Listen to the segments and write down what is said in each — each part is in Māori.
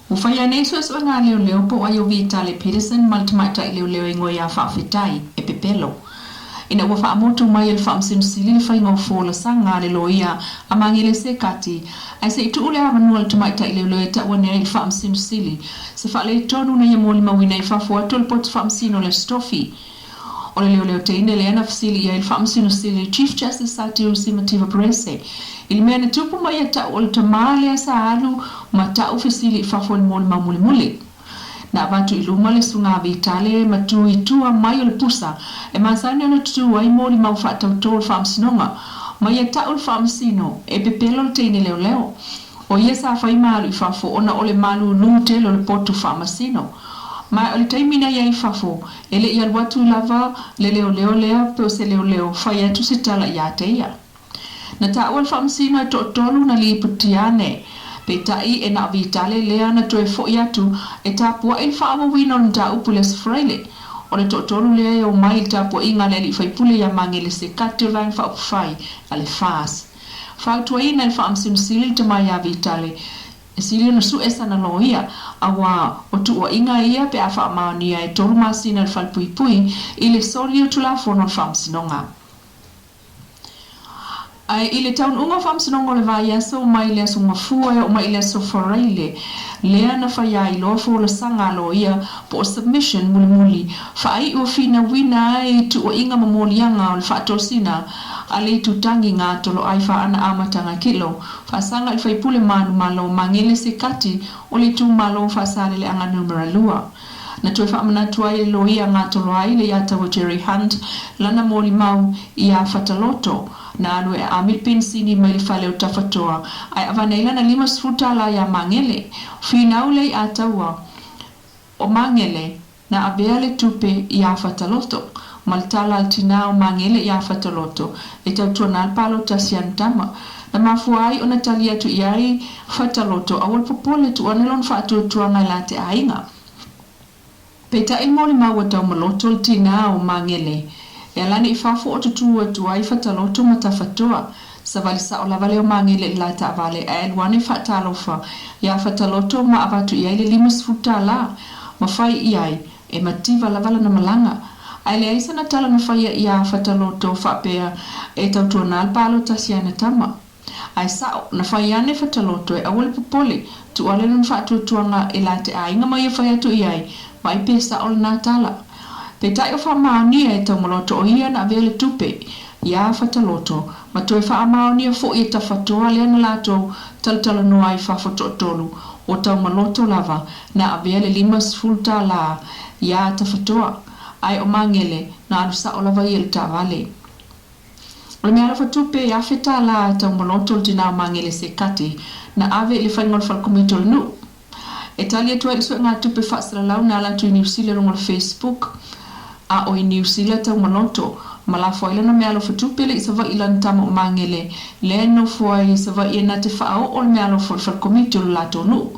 Ufaya neso so nga leo po ayo Vitale Peterson maltamata leo ingo ya whawhitai e pepelo. Ina wafa amotu mai el whamsinu sili le whaingo fola sanga le loia amangile se kati. Ai se itu ule avanua le tumaita leo e ta wane el whamsinu sili. Se whale tonu na yamoli mawina i whafua tol pot whamsinu le stofi. O le leo te ine le ana fasili ya il whamsinu sili Chief Justice Sati Usimativa Brese. Ili mea na tupu mai e ta o le tamale a sa alu ma ta ufisili i whafua le moli mamuli muli. Na watu iluma le sunga Vitale matu itua mai o le pusa e masani ana tutu ai moli mau whaatautou le whamsinonga mai e tau le whamsino e pepelo le teine leo o ia sa whai malu i whafo ona o le malu nungtelo le potu whamasino mai o le taimina ia i whafo e le ia watu lava le leo lea peo se leo whai atu se tala ia te ia na tau le whamsino e tolu na li putiane Petai e na Vitale lea na toe fo iatu e tapua il wha wino na ta upule se fraile. O le totolu lea e o mai tapua inga le li whaipule ya mangele se kate rang wha upufai ale fas. Whautua ina il wha amsinu sili te mai a Vitale. E sili na su esa na loia awa o tuua inga ia pe a wha maonia e tolu masina le whalpui pui ile soli o tula fono le wha amsinonga. Ai ile taun unga whamsinongo le vai aso mai le aso ngafua o mai le aso wharaile lea na whaia i loa fo le sanga lo ia po submission muli muli whai ua fina wina ai tu o inga mamolianga o le whaatosina a le tutangi ngā tolo ai wha ana amatanga kilo whasanga i whaipule manu malo mangele se kati o le tu malo whasale le anga numera lua. Na tue whaamanatua i lo ia ngā tolo ai le atawa Jerry Hunt lana moli mau i a whataloto na anu e amil pensini mai le whale o tawhatoa ai avaneila na 5 futala ia mangele whinau lei atawa o mangele na abea le tupe i a whataloto maltala altina o mangele i a whataloto e tautua na alpalo tasian tama na mafuai o natalia tu iai whataloto awal popole tu anelon whaatuatua ngai late ainga Peta il moli maua tau maloto le tina o mangele. E alane i whafo o tutua tua i whataloto matawhatoa. Sa vali sa o lava leo mangele i la ta vale e elwane whatalofa. Ia whataloto ma avatu iai le 5 futa la. Ma whai iai e mativa lavala na malanga. Ai le aisa na tala na whaia ia whataloto whapea e tautua na alpalo tasiana tama. Ai sao na whaiane whataloto e awale popole tu alelun whaatuatuanga e la te ainga mai e whaiatu iai. Mai pesa o na tala. Petai o wha maonia e tau maloto o ia na vele tupe. Ia whataloto. Ma toi wha maonia fo i ta whatoa lea na lato taltala noa i whafoto tolu. O tau maloto lava na vele 5 fulta la. Ia ta whatoa. Ai o mangele na alusa o lava i el ta vale. O le mea la whatupe ia wheta la tau maloto le tina mangele se kati. Na ave le whaingol whalkomito le nu. E talia tua i sua ngā tupe whaasara lau na ala tu i New Zealand o Facebook a o i New Zealand tau maloto ma la fwaila na mea lo whatupe le i sa vai ilan tamo mangele le no fwai sa vai e na te whao o le mea lo whalkomiti o la tonu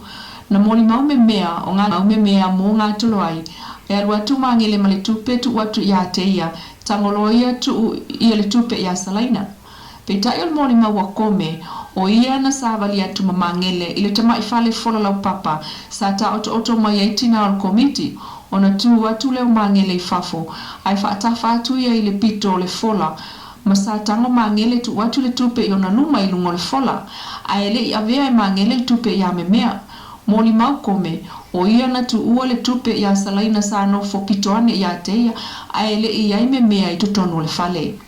na moli mau me mea o ngā mau me mea mō ngā tolo ai e alu atu mangele ma le tupe tu watu i a te ia tangolo ia tu i le tupe i a salaina pe tai o le moli mau a kome o ia na sa vali atu mamangele ile tama ifale fola lau papa sa ta oto mai aitina al komiti ona tu atu leo mangele ifafo ai fa ta fa tu ia ile pito le fola ma sa tango mangele tu atu le tupe ona numa ilungo le fola ai le ia vea mangele tupe ia memea moli mau kome o ia na tu ua le tupe ia salaina sa no fo pito ane ia teia ai le ia memea i tutonu le fale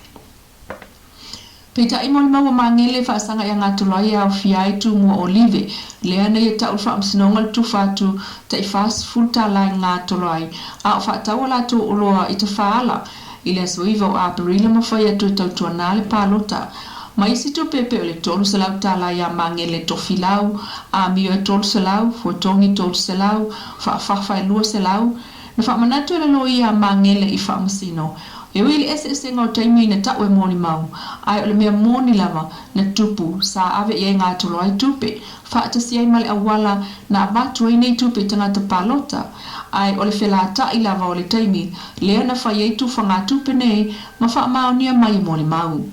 Peta imol mawa mangele whaasanga ia ngā tulai au fiai tu mua olive. Lea na ia tau whaamsinongal tu whatu ta i whaas fulta lai ngā tulai. A o whaatawa la tu uloa i te whaala. I lea soiva o aperila mawhai atu tau tuanale pālota. Ma isi tu pepe o le tolu selau ta lai a mangele tofi lau. A mio e tolu selau, fuatongi tolu selau, whaafawhai lua selau. Na whaamanatu e la loi a mangele i whaamasino. E wili ese ngau taimi na tau e moni mau. Ai ole mea moni lava na tupu sa ave i ngā tolo ai tupe. Whaata si ai male awala na abatu ai nei tupe tangata palota. Ai ole whelata i lava ole taimi. Lea na whai ei tu whangā tupe nei ma wha maonia mai moni mau.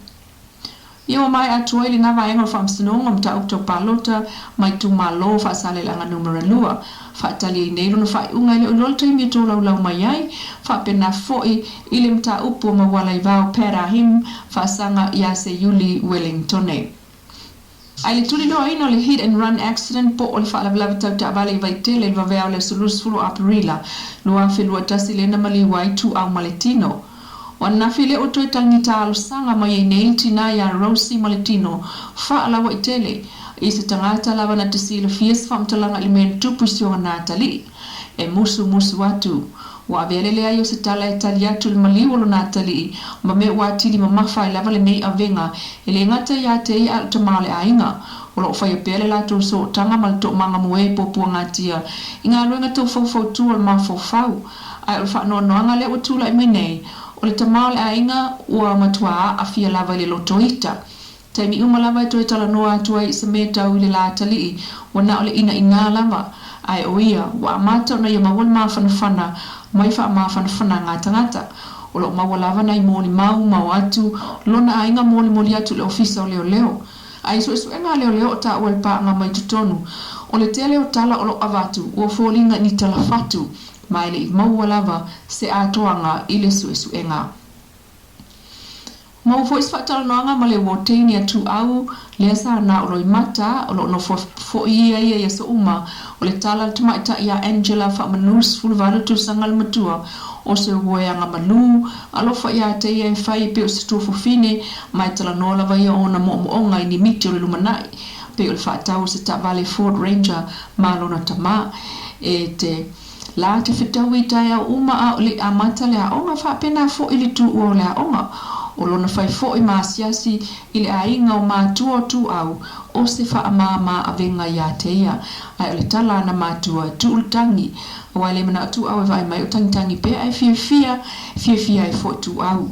Ia mai atua ili na vaenga whamsinonga mta ukto palota mai tu malo fa sale langa numero lua. Fa tali neiru na fai unga ili ulolta imi to lau mai ai. Fa pena foi ili mta upo mawala ivao pera him fa sanga ya se Yuli Wellingtone. Ai tuli loa ino le hit and run accident po o le whaalavilavi tau ta abale i vaitele i vavea o le sulusfulu aprila. Lua whilua tasi le na mali wai tu au maletino. Wana file o toi tangita alusanga mai e neilti na ya Rosie Maletino fa alawa itele i se tangata lava na tisilo fies whamtalanga i men tupu si o Natali e musu atu wa velele ayo se tala e tali atu le maliwolo Natali ma me watili ma mafa i lava le nei avenga e le ngata ya te i al tamale ainga o lo fai pele la to so tanga mal to manga moe popu ngatia inga luenga to fau tu al mafau ai o fa no anga le o tula i menei o le tamale ainga ua matua a fia lava le lotoita. Taimi uma lava e toi tala noa atua i se meta u le la tali wana o le ina lava. Ai o ia, wa amata na ia mawal mawhanawhana, maifa mawhanawhana ngata. O lo mawa lava na i moni mau atu, lona ainga moli atu le ofisa o leo. Ai so enga leo o ta uel pa nga mai tutonu. O le tele o tala o lo avatu, ua fōlinga ni tala fatu. Mai le maua lava se atoanga i le suenga. Mau fo isfatala noanga ma le woteni atu au le sa na o lo imata o lo no fo ia so uma o le tala tumaita ia Angela fa manus fulvalu tu sangal matua o se woyanga malu alo fa ia te ia fai pe o se tofo fine mai tala no lava ia ona mo i ni miti o le lumanai pe o le fa tau se ta vale Ford Ranger ma lona tama e te la te fitawi taia uma a le amata le aonga fa pena fo ili tu o le aonga o lona fai fo i masiasi ili ainga o matua tu au o se fa ama avenga ia teia ai le tala na matua tu ultangi o ale mana tu au vai mai o tangi pe ai fia ai fo tu au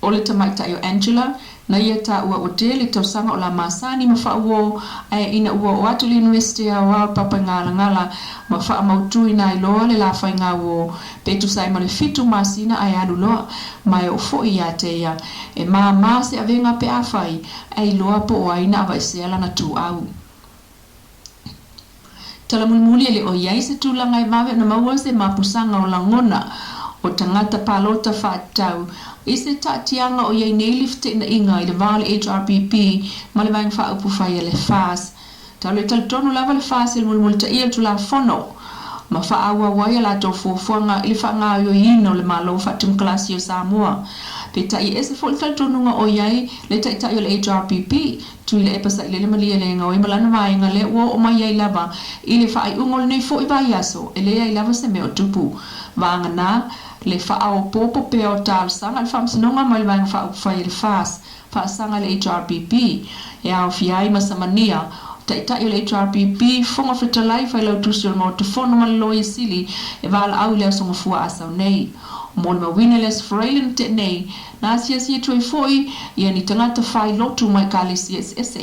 o le tamaita yo Angela na ia ta ua hoteli tau sanga o la masani ma wha uo ina ua o atu le university a wao papa ngala ma wha mautu ina i loa le la whai ngā uo petu sai ma le fitu masina ai anu loa mai o fo i a te ia e maa se avenga pe a whai ai loa po o aina awa ise ala na tu au tala mulmuli ele o iai se tūlanga i mawe na maua se mapusanga o langona o tangata palota whaatau i se tatianga o iei nei lifte na inga i le vale HRPP ma le vaing wha upu whai e le fas. Tau le talitonu lava le fas il mulmulta ia tu la fono ma wha awa wai la tau fuafuanga ili wha ngā yo ino le malo wha tum klasi o Samoa. Pe ta i ese fo talitonunga o iei le taitai o le HRPP tu i le epasa i le malia le ngau i malana vainga le ua o mai iei lava i le wha ai ungol nei fo i vai aso e le iei lava se meo tupu. Vanga na le whaao popo pe o tal sanga le whamsinonga mai vang wha uwhai le fas wha sanga le HRPP e au fiai masamania taitai le HRPP fonga whitalai whai lau tusi o mo te whono malilo i sili e wala au leo songa fua asau nei mo le mawina les frailen te nei na si tui foi ia ni tangata whai lotu mai ka le CSS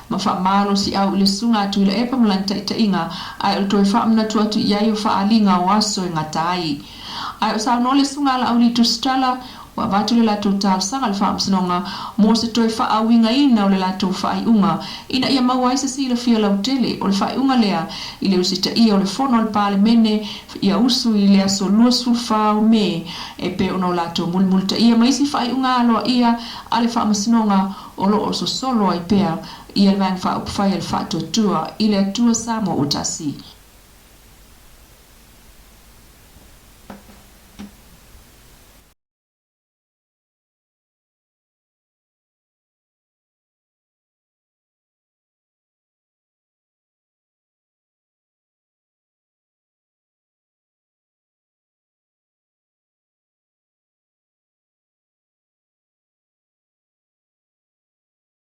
ma wha malo si au le sunga atu i le epa malanta ita inga ai o toi wha amna tu atu iai o wha alinga o aso e ngatai ai o sa no le sunga la au li tu stala wa vatu le lato tal sanga le wha amsinonga mo se toi wha awinga ina o le lato wha ai unga ina ia mawai se si le fia lau tele o le wha unga lea i le usita ia o le fono le pale mene ia usu i le aso lua sulfa o me e pe ono lato mulmulta ia maisi wha unga aloa ia ale wha amsinonga o lo o so solo ai pea ia le vang wha upwhai al wha tuatua i le atua Samoa utasi.